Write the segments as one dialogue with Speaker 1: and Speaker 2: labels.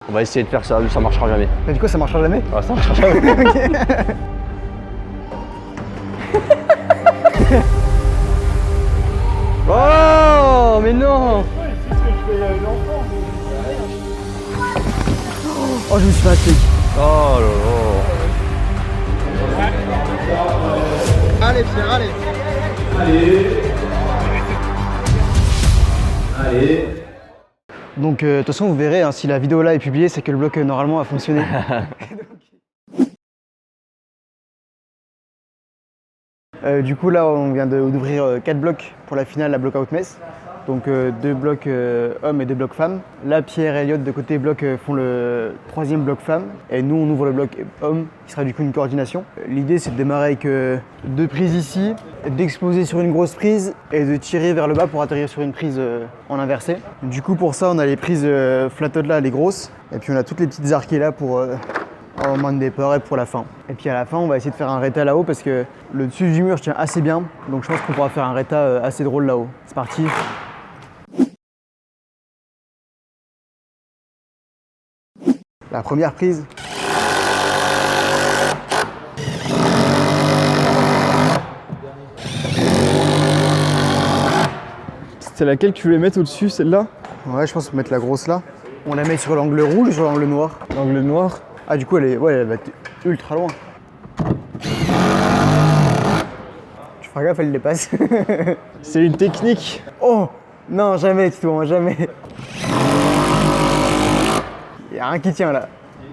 Speaker 1: On va essayer de faire ça, ça marchera jamais.
Speaker 2: Mais du coup, ça marchera jamais?
Speaker 1: Ah, ça marchera jamais. Oh, mais non!
Speaker 2: C'est ce que je fais l'enfant. Oh, je me suis fait un steak.
Speaker 1: Oh là là.
Speaker 2: Allez, Pierre, allez.
Speaker 3: Allez.
Speaker 2: Donc, de toute façon, vous verrez, hein, si la vidéo là est publiée, c'est que le bloc normalement a fonctionné. Du coup, là, on vient d'ouvrir 4 blocs pour la finale, la Blockout Metz. Donc, 2 blocs hommes et 2 blocs femmes. Là, Pierre et Elliot, de côté bloc, font le 3e bloc femmes. Et nous, on ouvre le bloc homme, qui sera du coup une coordination. L'idée, c'est de démarrer avec 2 prises ici, d'exploser sur une grosse prise et de tirer vers le bas pour atterrir sur une prise en inversé. Du coup, pour ça, on a les prises flatout là, les grosses. Et puis, on a toutes les petites arquées là pour au moment de départ et pour la fin. Et puis à la fin, on va essayer de faire un réta là-haut parce que le dessus du mur tient assez bien. Donc je pense qu'on pourra faire un réta assez drôle là-haut. C'est parti. La première prise.
Speaker 3: C'était laquelle que tu voulais mettre au-dessus, celle-là?
Speaker 2: Ouais, je pense qu'on va mettre la grosse là. On la met sur l'angle rouge ou sur l'angle noir?
Speaker 3: L'angle noir.
Speaker 2: Ah, du coup, elle va être ultra loin. Tu feras gaffe, elle dépasse.
Speaker 3: C'est une technique.
Speaker 2: Oh non, jamais, Tito, jamais. Il y a rien qui tient là.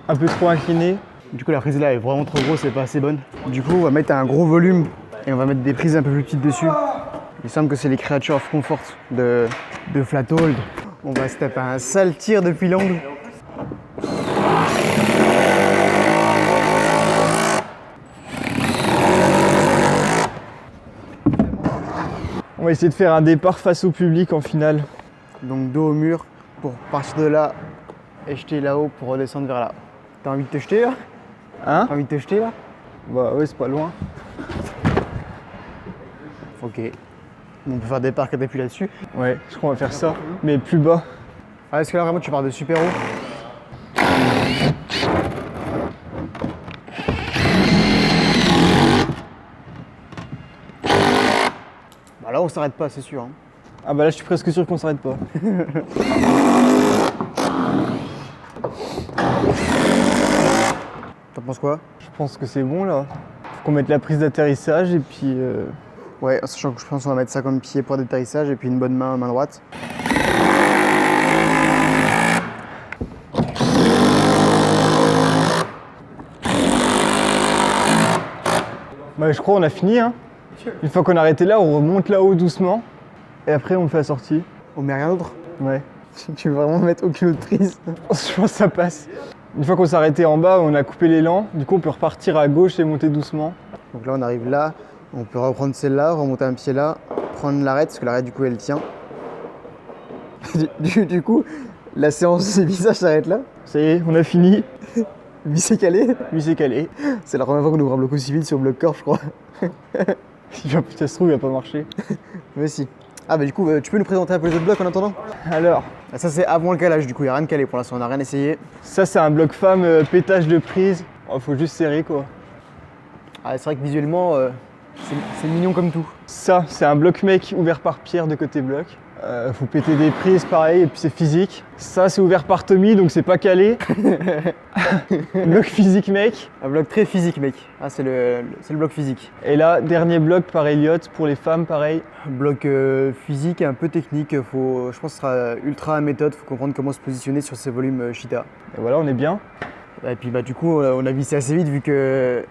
Speaker 3: Un peu trop incliné.
Speaker 2: Du coup, la prise là est vraiment trop grosse, c'est pas assez bonne. Du coup, on va mettre un gros volume et on va mettre des prises un peu plus petites dessus. Il semble que c'est les Creature of Comfort de Flathold. On va se taper un sale tir depuis l'angle.
Speaker 3: On va essayer de faire un départ face au public en finale.
Speaker 2: Donc dos au mur pour partir de là et jeter là-haut pour redescendre vers là. T'as envie de te jeter là?
Speaker 3: Hein?
Speaker 2: T'as envie de te jeter là?
Speaker 3: Bah ouais, c'est pas loin.
Speaker 2: Ok. On peut faire départ quand t'appuies là-dessus.
Speaker 3: Ouais, je crois qu'on va faire ça, mais plus bas.
Speaker 2: Ah, est-ce que là vraiment tu pars de super haut? Bah là on s'arrête pas, c'est sûr. Hein.
Speaker 3: Ah bah là, je suis presque sûr qu'on s'arrête pas.
Speaker 2: T'en penses quoi?
Speaker 3: Je pense que c'est bon là. Faut qu'on mette la prise d'atterrissage et puis...
Speaker 2: Ouais, sachant que je pense qu'on va mettre ça comme pied pour d'atterrissage et puis une bonne main droite.
Speaker 3: Bah je crois qu'on a fini hein. Une fois qu'on a arrêté là, on remonte là-haut doucement. Et après on fait la sortie.
Speaker 2: On met rien d'autre?
Speaker 3: Ouais.
Speaker 2: Tu veux vraiment mettre aucune autre prise?
Speaker 3: Je pense que ça passe. Une fois qu'on s'est arrêté en bas, on a coupé l'élan. Du coup on peut repartir à gauche et monter doucement.
Speaker 2: Donc là on arrive là, on peut reprendre celle-là, remonter un pied là, prendre l'arête, parce que l'arête du coup elle tient. Du coup, la séance des visages s'arrête là.
Speaker 3: Ça y est, on a fini.
Speaker 2: Lui c'est calé.
Speaker 3: Lui c'est calé.
Speaker 2: C'est la première fois qu'on ouvre un bloc aussi vite sur bloc corps je crois.
Speaker 3: Si ça se trouve, il va pas marcher.
Speaker 2: Mais si. Ah bah du coup, tu peux nous présenter un peu les autres blocs en attendant?
Speaker 3: Alors,
Speaker 2: Ah, ça c'est avant le calage du coup, il n'y a rien de calé pour l'instant, on n'a rien essayé.
Speaker 3: ça c'est un bloc femme pétage de prise. Oh, faut juste serrer quoi.
Speaker 2: Ah, c'est vrai que visuellement, c'est mignon comme tout.
Speaker 3: Ça, c'est un bloc mec ouvert par Pierre de côté bloc. Faut péter des prises pareil et puis c'est physique. Ça c'est ouvert par Tommy donc c'est pas calé. Bloc physique mec.
Speaker 2: Un bloc très physique mec. Ah c'est le bloc physique.
Speaker 3: Et là, dernier bloc par Elliot pour les femmes pareil.
Speaker 2: Bloc physique et un peu technique, je pense que ce sera ultra méthode, faut comprendre comment se positionner sur ces volumes Cheetah.
Speaker 3: Et voilà, on est bien.
Speaker 2: Et puis bah du coup on a vissé assez vite vu que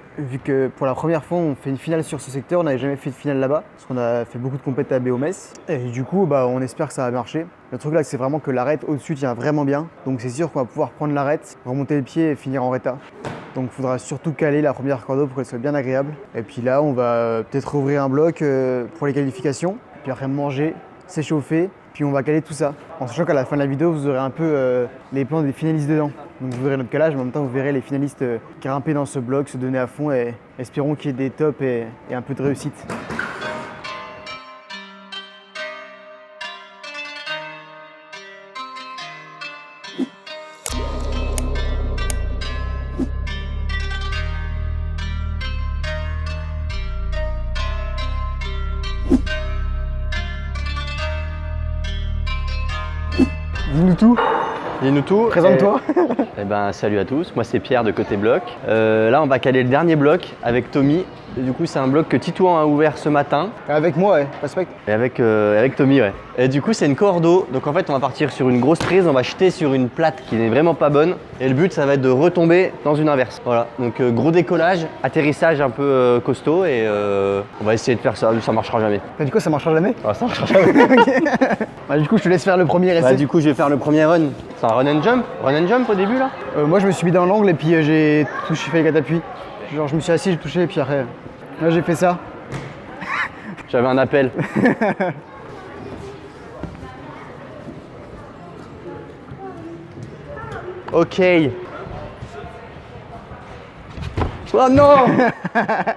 Speaker 2: pour la première fois on fait une finale sur ce secteur, on n'avait jamais fait de finale là-bas parce qu'on a fait beaucoup de compètes à BOMS et du coup bah on espère que ça va marcher. Le truc là c'est vraiment que l'arête au-dessus tient vraiment bien, donc c'est sûr qu'on va pouvoir prendre l'arête, remonter le pied et finir en réta. Donc il faudra surtout caler la première cordeau pour qu'elle soit bien agréable. Et puis là on va peut-être ouvrir un bloc pour les qualifications, puis après manger, s'échauffer, puis on va caler tout ça. En sachant qu'à la fin de la vidéo vous aurez un peu les plans des finalistes dedans. Donc vous verrez notre calage, mais en même temps vous verrez les finalistes grimper dans ce bloc, se donner à fond et espérons qu'il y ait des tops et un peu de réussite. Dis-nous tout,
Speaker 1: Dis-nous tout.
Speaker 2: présente-toi.
Speaker 1: Eh ben, salut à tous, moi c'est Pierre de Côté Bloc. Là, on va caler le dernier bloc avec Tommy. Et du coup, c'est un bloc que Titouan a ouvert ce matin.
Speaker 2: Avec moi, ouais, respecte.
Speaker 1: Et avec Tommy, ouais. Et du coup, c'est une cordeau. Donc en fait, on va partir sur une grosse prise, on va jeter sur une plate qui n'est vraiment pas bonne. Et le but, ça va être de retomber dans une inverse. Voilà. Donc gros décollage, atterrissage un peu costaud et on va essayer de faire ça. Ça marchera jamais.
Speaker 2: Du coup, ça marchera jamais.
Speaker 1: Ah, ça marchera jamais.
Speaker 2: Bah, du coup, je te laisse faire le premier essai.
Speaker 1: Bah, du coup, je vais faire le premier run. C'est un run and jump. Run and jump au début là.
Speaker 2: Moi, je me suis mis dans l'angle et puis j'ai touché, fait les catappuis. Genre, je me suis assis, j'ai touché et puis après, là, j'ai fait ça.
Speaker 1: J'avais un appel. Ok. Oh non.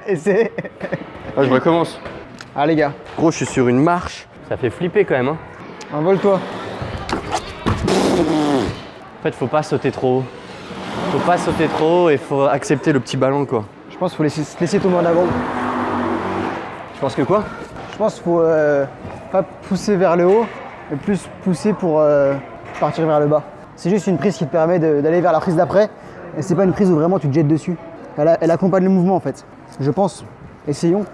Speaker 2: Essai.
Speaker 1: Ah, je recommence.
Speaker 2: Ah, les gars,
Speaker 1: Gros, je suis sur une marche. Ça fait flipper quand même. Hein.
Speaker 2: envole-toi.
Speaker 1: En fait, faut pas sauter trop haut. Faut pas sauter trop haut et faut accepter le petit ballon quoi.
Speaker 2: Je pense qu'il faut se laisser tomber en avant.
Speaker 1: Tu penses que quoi?
Speaker 2: Je pense qu'il faut pas pousser vers le haut, mais plus pousser pour partir vers le bas. C'est juste une prise qui te permet d'aller vers la prise d'après. Et c'est pas une prise où vraiment tu te jettes dessus. Elle accompagne le mouvement en fait. Je pense. Essayons.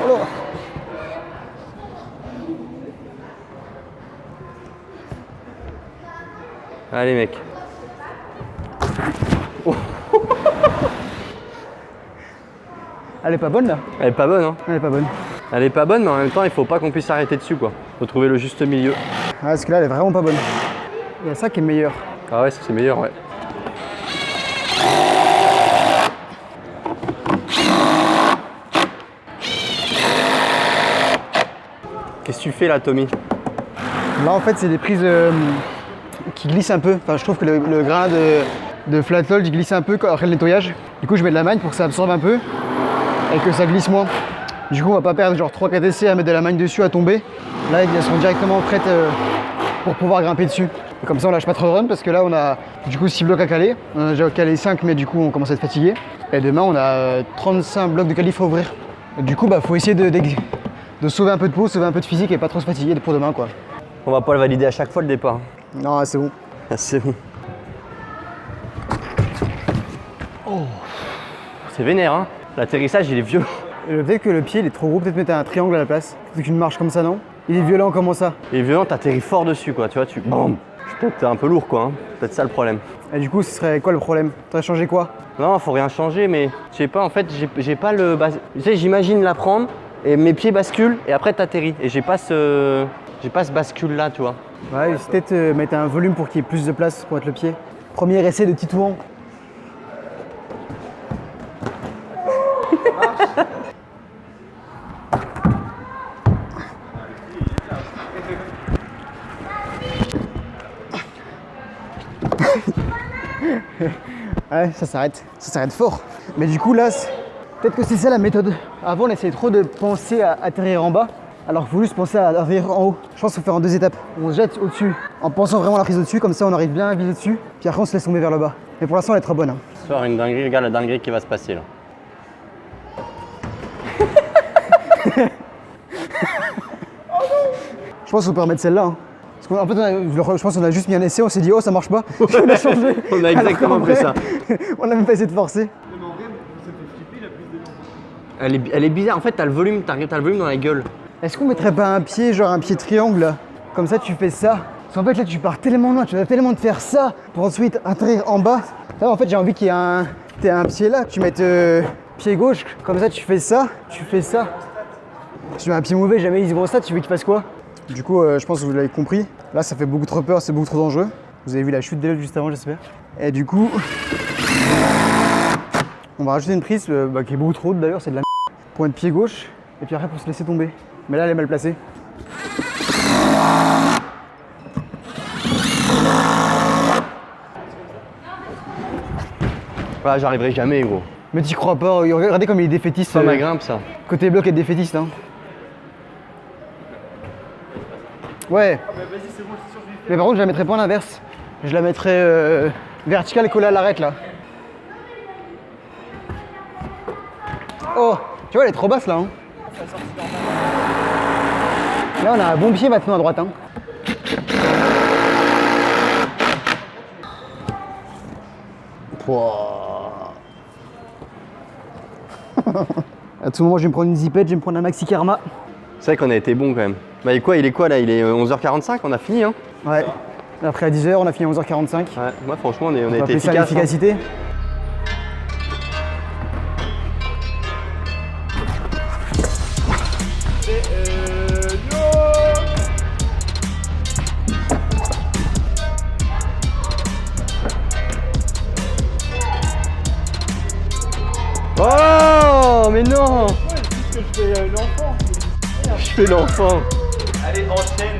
Speaker 2: Oh là.
Speaker 1: Allez mec.
Speaker 2: Elle est pas bonne là.
Speaker 1: Elle est pas bonne hein.
Speaker 2: Elle est pas bonne.
Speaker 1: Elle est pas bonne mais en même temps il faut pas qu'on puisse s'arrêter dessus quoi. Faut trouver le juste milieu.
Speaker 2: Ah, parce que là elle est vraiment pas bonne. Il y a ça qui est meilleur.
Speaker 1: Ah ouais c'est meilleur ouais. Qu'est-ce que tu fais là Tommy?
Speaker 2: Là en fait c'est des prises qui glissent un peu. Enfin je trouve que le grain de flatload il glisse un peu après le nettoyage. Du coup je mets de la magne pour que ça absorbe un peu et que ça glisse moins. Du coup on va pas perdre genre 3-4 essais à mettre de la magne dessus à tomber. Là elles seront directement prêtes pour pouvoir grimper dessus. Et comme ça on lâche pas trop de run parce que là on a du coup 6 blocs à caler. On a déjà calé 5 mais du coup on commence à être fatigué. Et demain on a 35 blocs de qualif à ouvrir. Et du coup bah faut essayer de sauver un peu de peau, sauver un peu de physique et pas trop se fatiguer pour demain quoi.
Speaker 1: On va pas le valider à chaque fois le départ.
Speaker 2: Non c'est bon.
Speaker 1: Ah, c'est bon. Oh. C'est vénère hein. L'atterrissage il est violent.
Speaker 2: Peut-être que le pied il est trop gros, peut-être mettre un triangle à la place. Peut-être qu'une marche comme ça non. Il est violent comment ça.
Speaker 1: Il est violent, t'atterris fort dessus quoi, tu vois, Boum. Peut-être un peu lourd quoi, hein. Peut-être ça le problème.
Speaker 2: Et du coup ce serait quoi le problème? T'aurais changé quoi?
Speaker 1: Non, faut rien changer, mais je sais pas, en fait, j'ai pas le. Tu sais, j'imagine la prendre et mes pieds basculent et après t'atterris. Et j'ai pas ce bascule là, tu vois.
Speaker 2: Ouais, c'est peut-être mettre un volume pour qu'il y ait plus de place pour mettre le pied. Premier essai de Titouan. Ouais, ça s'arrête fort. Mais du coup là, peut-être que c'est ça la méthode. Avant on essayait trop de penser à atterrir en bas, alors qu'il faut juste penser à atterrir en haut. Je pense qu'il faut faire en 2 étapes. On se jette au-dessus, en pensant vraiment à la prise au-dessus, comme ça on arrive bien à viser dessus, puis après on se laisse tomber vers le bas. Mais pour l'instant elle est très bonne. Hein.
Speaker 1: Ce soir, une dinguerie, regarde la dinguerie qui va se passer là.
Speaker 2: Je pense qu'on peut remettre celle-là. Hein. Parce qu'en fait, je pense qu'on a juste mis un essai, on s'est dit oh ça marche pas, on a changé.
Speaker 1: On a exactement
Speaker 2: Alors
Speaker 1: fait
Speaker 2: qu'en
Speaker 1: ça.
Speaker 2: vrai, on a même pas essayé de forcer.
Speaker 1: Elle est bizarre, en fait, t'as le volume dans la gueule.
Speaker 2: Est-ce qu'on mettrait pas un pied, genre un pied triangle là? Comme ça tu fais ça. Parce qu'en fait là tu pars tellement loin, tu vas tellement te faire ça pour ensuite atterrir en bas. Là en fait j'ai envie qu'il y ait un pied là, que tu mettes pied gauche, comme ça tu fais ça, tu fais ça. Si tu mets un pied mauvais, jamais ils vont ça, tu veux qu'il fasse quoi? Du coup je pense que vous l'avez compris. Là ça fait beaucoup trop peur, c'est beaucoup trop dangereux. Vous avez vu la chute d'élève juste avant j'espère. Et du coup, on va rajouter une prise qui est beaucoup trop haute d'ailleurs, c'est de la merde. Pour mettre pied gauche, et puis après pour se laisser tomber. Mais là elle est mal placée.
Speaker 1: Voilà, j'arriverai jamais, gros.
Speaker 2: Mais t'y crois pas, regardez comme il est défaitiste.
Speaker 1: C'est pas ma grimpe, ça.
Speaker 2: Côté bloc est défaitiste. Hein. Ouais. Mais par contre, je la mettrais pas en inverse. Je la mettrais verticale collée à l'arête là. Oh, tu vois, elle est trop basse là. Hein. Là, on a un bon pied maintenant à droite. Hein. À tout moment, je vais me prendre une zipette, je vais me prendre un maxi karma.
Speaker 1: C'est vrai qu'on a été bon quand même. Bah il est quoi là? Il est 11h45, on a fini hein?
Speaker 2: Ouais. Après à 10h, on a fini à 11h45.
Speaker 1: Ouais, moi franchement on a
Speaker 2: On
Speaker 1: été
Speaker 2: va appeler ça
Speaker 1: efficace.
Speaker 2: l'efficacité.
Speaker 1: Oh mais non! Je fais l'enfant.
Speaker 4: Allez, enchaîne.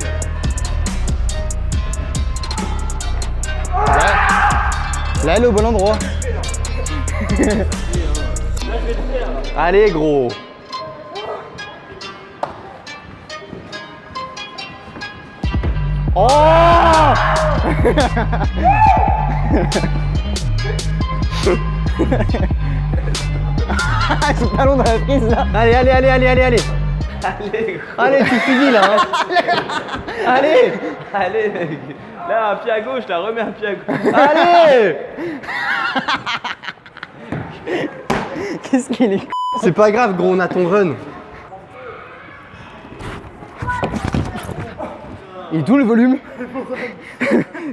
Speaker 2: Là, elle est au bon endroit.
Speaker 1: Allez gros.
Speaker 2: Oh C'est pas long dans la prise là.
Speaker 1: Allez.
Speaker 4: Allez,
Speaker 1: Allez, tu finis là. Hein. Allez.
Speaker 4: allez, mec. Là, un pied à gauche, là, remets un pied à gauche.
Speaker 1: Allez.
Speaker 2: Qu'est-ce qu'il est.
Speaker 1: C'est pas grave gros, on a ton run.
Speaker 2: Il est tout le volume.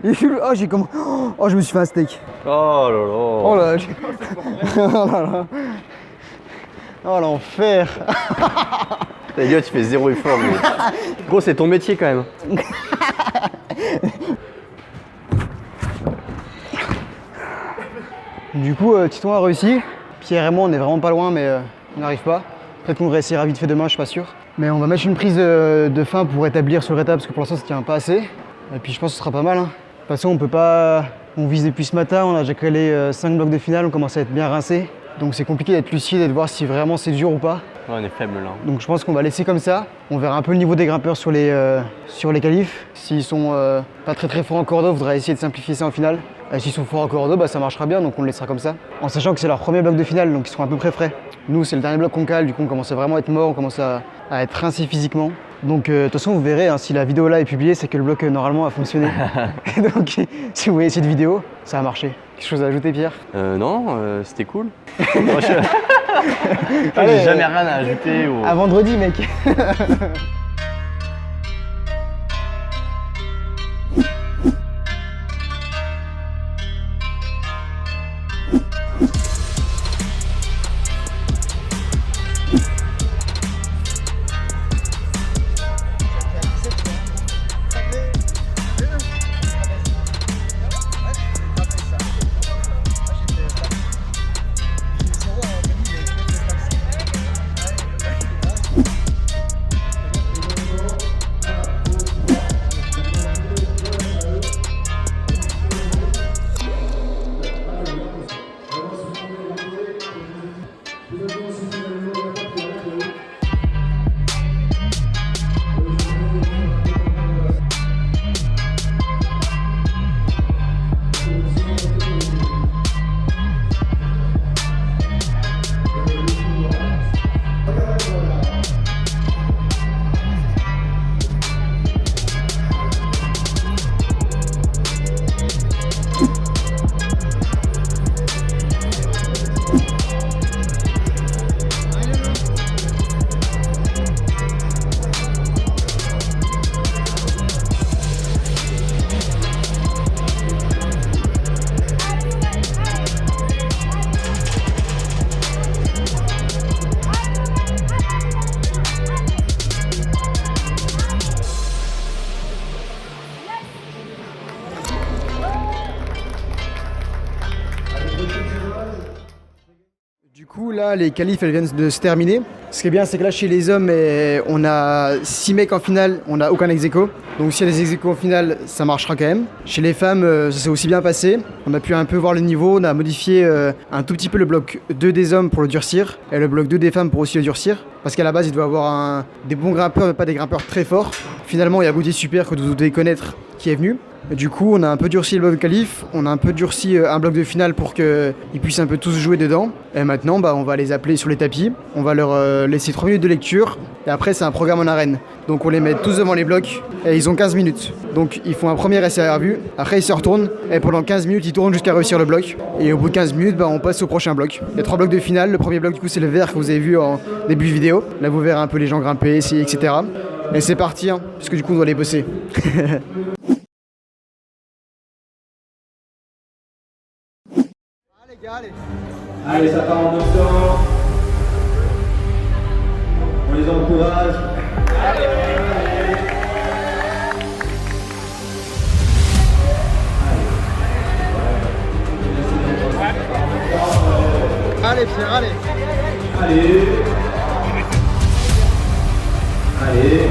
Speaker 2: Il est tout le... Oh, j'ai comment. Oh, je me suis fait un steak.
Speaker 1: Oh là là.
Speaker 2: Oh là là. Oh là là. Oh l'enfer.
Speaker 1: Elliot, tu fais zéro effort. Mais... Gros, c'est ton métier quand même.
Speaker 2: Du coup, Titon a réussi. Pierre et moi, on est vraiment pas loin, mais on n'arrive pas. Peut-être qu'on réussira vite fait demain, je suis pas sûr. Mais on va mettre une prise de fin pour établir sur l'étape parce que pour l'instant ça tient pas assez. Et puis je pense que ce sera pas mal. Hein. De toute façon, on peut pas. On vise depuis ce matin, on a déjà calé 5 blocs de finale, on commence à être bien rincé. Donc c'est compliqué d'être lucide et de voir si vraiment c'est dur ou pas.
Speaker 1: Ouais, on est faible là.
Speaker 2: Donc je pense qu'on va laisser comme ça. On verra un peu le niveau des grimpeurs sur les qualifs. S'ils sont pas très forts en cordeau, on voudra essayer de simplifier ça en finale. Et s'ils sont forts en cordeau, bah, ça marchera bien, donc on le laissera comme ça. En sachant que c'est leur premier bloc de finale, donc ils seront à peu près frais. Nous, c'est le dernier bloc qu'on cale, du coup on commence à vraiment être mort, on commence à être rincé physiquement. Donc de toute façon, vous verrez, hein, si la vidéo là est publiée, c'est que le bloc normalement a fonctionné. Donc si vous voyez cette vidéo, ça a marché. Quelque chose à ajouter, Pierre?
Speaker 1: Non, c'était cool. Moi, j'ai
Speaker 2: Allez,
Speaker 1: jamais rien à ajouter. Ou...
Speaker 2: À vendredi, mec. Du coup, là, les qualifs, elles viennent de se terminer. Ce qui est bien, c'est que là, chez les hommes, on a 6 mecs en finale, on n'a aucun ex-aequo. Donc, s'il y a des ex-aequo en finale, ça marchera quand même. Chez les femmes, ça s'est aussi bien passé. On a pu un peu voir le niveau, on a modifié un tout petit peu le bloc 2 des hommes pour le durcir, et le bloc 2 des femmes pour aussi le durcir. parce qu'à la base il doit avoir des bons grimpeurs mais pas des grimpeurs très forts. Finalement il y a Gauthier Super que vous devez connaître qui est venu. Et du coup on a un peu durci le bloc de qualif, on a un peu durci un bloc de finale pour qu'ils puissent un peu tous jouer dedans. Et maintenant on va les appeler sur les tapis, on va leur laisser 3 minutes de lecture et après c'est un programme en arène. Donc on les met tous devant les blocs et ils ont 15 minutes. Donc ils font un premier essai à vue, après ils se retournent et pendant 15 minutes ils tournent jusqu'à réussir le bloc. Et au bout de 15 minutes on passe au prochain bloc. Il y a 3 blocs de finale, le premier bloc du coup c'est le vert que vous avez vu en début de vidéo. Là vous verrez un peu les gens grimper, essayer, etc. Et c'est parti hein, puisque du coup on doit les bosser.
Speaker 5: Allez, ça part en deux temps. On les encourage.
Speaker 2: Allez Pierre, allez.
Speaker 5: Allez. Allez.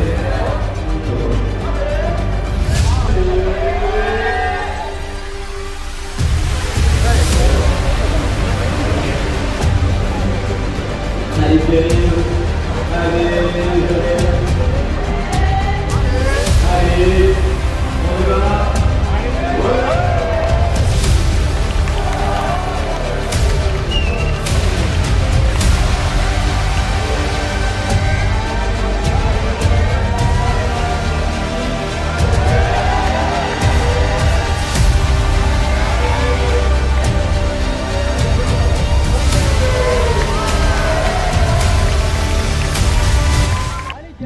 Speaker 5: Allez Pierre. Allez. Allez. On y va.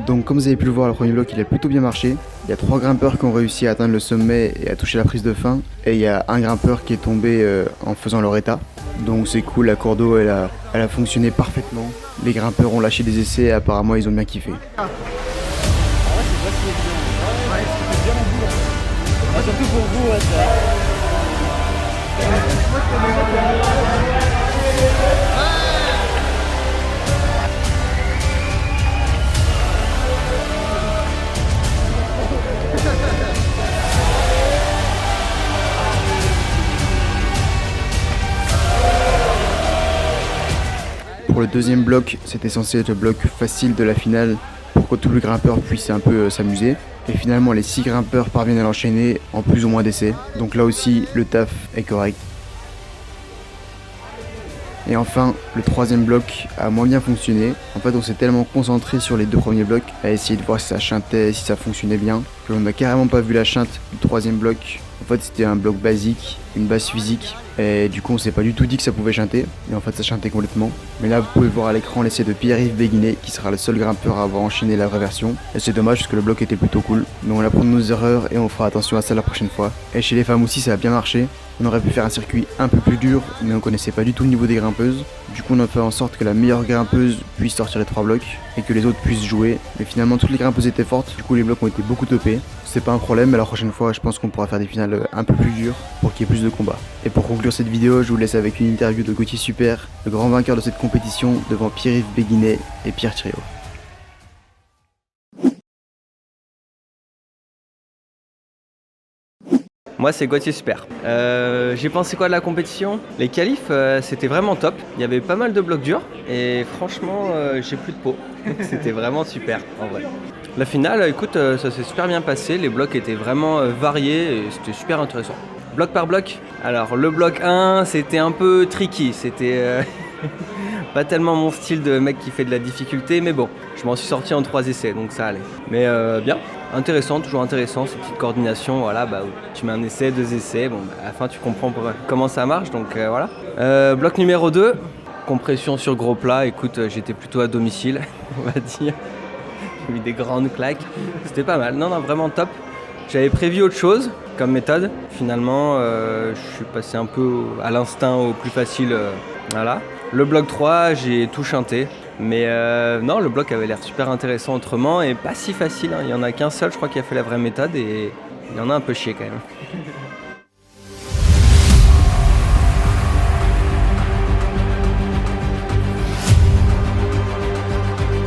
Speaker 2: Donc comme vous avez pu le voir, le premier bloc il a plutôt bien marché. Il y a 3 grimpeurs qui ont réussi à atteindre le sommet et à toucher la prise de fin. Et il y a un grimpeur qui est tombé en faisant leur état. Donc c'est cool, la corde d'eau elle a fonctionné parfaitement. Les grimpeurs ont lâché des essais et apparemment ils ont bien kiffé.
Speaker 1: Surtout pour vous,
Speaker 2: Pour le deuxième bloc, c'était censé être le bloc facile de la finale pour que tous les grimpeurs puissent un peu s'amuser. Et finalement, les 6 grimpeurs parviennent à l'enchaîner en plus ou moins d'essais. Donc là aussi, le taf est correct. Et enfin, le troisième bloc a moins bien fonctionné. En fait, on s'est tellement concentré sur les 2 premiers blocs à essayer de voir si ça chantait, si ça fonctionnait bien, que l'on n'a carrément pas vu la chinte du troisième bloc. En fait, c'était un bloc basique, une base physique, et du coup, on s'est pas du tout dit que ça pouvait chanter. Et en fait, ça chantait complètement. Mais là, vous pouvez voir à l'écran l'essai de Pierre-Yves Béguinet, qui sera le seul grimpeur à avoir enchaîné la vraie version. Et c'est dommage parce que le bloc était plutôt cool. Mais on apprend de nos erreurs et on fera attention à ça la prochaine fois. Et chez les femmes aussi, ça a bien marché. On aurait pu faire un circuit un peu plus dur, mais on connaissait pas du tout le niveau des grimpeuses. Du coup, on a fait en sorte que la meilleure grimpeuse puisse sortir les 3 blocs et que les autres puissent jouer. Mais finalement, toutes les grimpeuses étaient fortes. Du coup, les blocs ont été beaucoup topés. C'est pas un problème, mais la prochaine fois, je pense qu'on pourra faire des finales un peu plus dures pour qu'il y ait plus de combats. Et pour conclure cette vidéo, je vous laisse avec une interview de Gauthier Super, le grand vainqueur de cette compétition devant Pierre-Yves Béguinet et Pierre Thiriot.
Speaker 4: Moi, c'est Gauthier Super. J'ai pensé quoi de la compétition? Les qualifs, c'était vraiment top. Il y avait pas mal de blocs durs et franchement, j'ai plus de peau. C'était vraiment super en vrai. La finale, écoute, ça s'est super bien passé. Les blocs étaient vraiment variés et c'était super intéressant. Bloc par bloc. Alors, le bloc 1, c'était un peu tricky. C'était pas tellement mon style de mec qui fait de la difficulté, mais bon, je m'en suis sorti en 3 essais, donc ça allait. Mais bien. Intéressant, toujours intéressant, cette petite coordination, voilà, bah, tu mets un essai, 2 essais, bon, bah, à la fin tu comprends comment ça marche, donc voilà. Bloc numéro 2, compression sur gros plat, écoute, j'étais plutôt à domicile, on va dire. J'ai mis des grandes claques, c'était pas mal, non, vraiment top. J'avais prévu autre chose comme méthode, finalement, je suis passé un peu à l'instinct au plus facile, voilà. Le bloc 3, j'ai tout chanté. Mais non, le bloc avait l'air super intéressant autrement et pas si facile. Hein. Il n'y en a qu'un seul, je crois, qui a fait la vraie méthode et il y en a un peu chier quand même.